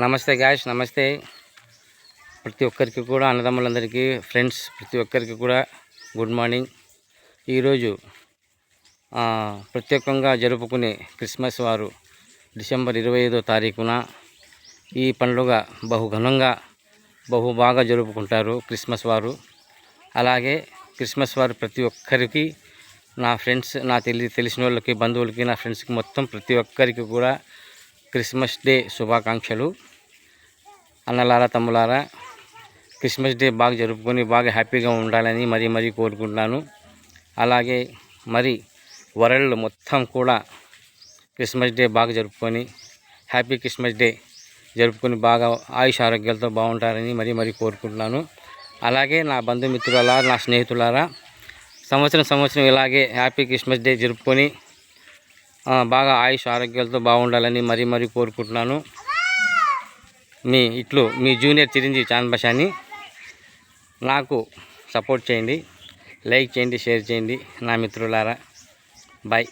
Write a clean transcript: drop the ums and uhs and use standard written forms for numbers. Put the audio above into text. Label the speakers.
Speaker 1: నమస్తే గాయ్స్, నమస్తే. ప్రతి ఒక్కరికి కూడా, అన్నదమ్ములందరికీ, ఫ్రెండ్స్ ప్రతి ఒక్కరికి కూడా గుడ్ మార్నింగ్. ఈరోజు ప్రత్యేకంగా జరుపుకునే క్రిస్మస్ వారు డిసెంబర్ 25వ తారీఖున ఈ పండుగ బహుఘనంగా బాగా జరుపుకుంటారు క్రిస్మస్ వారు. అలాగే క్రిస్మస్ వారు ప్రతి ఒక్కరికి, నా ఫ్రెండ్స్, నా తెలిసిన వాళ్ళకి, బంధువులకి, నా ఫ్రెండ్స్కి మొత్తం ప్రతి ఒక్కరికి కూడా క్రిస్మస్ డే శుభాకాంక్షలు. అన్నలారా, తమ్ములారా, క్రిస్మస్ డే బాగా జరుపుకొని బాగా హ్యాపీగా ఉండాలని మరీ కోరుకుంటున్నాను. అలాగే మరి వరల్డ్ మొత్తం కూడా క్రిస్మస్ డే బాగా జరుపుకొని హ్యాపీ క్రిస్మస్ డే జరుపుకొని బాగా ఆయుష్ ఆరోగ్యాలతో బాగుంటారని మరీ కోరుకుంటున్నాను. అలాగే నా బంధుమిత్రులారా, నా స్నేహితులారా, సంవత్సరం ఇలాగే హ్యాపీ క్రిస్మస్ డే జరుపుకొని బాగా ఆయుష్ ఆరోగ్యాలతో బాగుండాలని మరీ కోరుకుంటున్నాను. మీ జూనియర్ చిరంజీవి చాన్ భాషని. నాకు సపోర్ట్ చేయండి, లైక్ చేయండి, షేర్ చేయండి నా మిత్రులారా. బాయ్.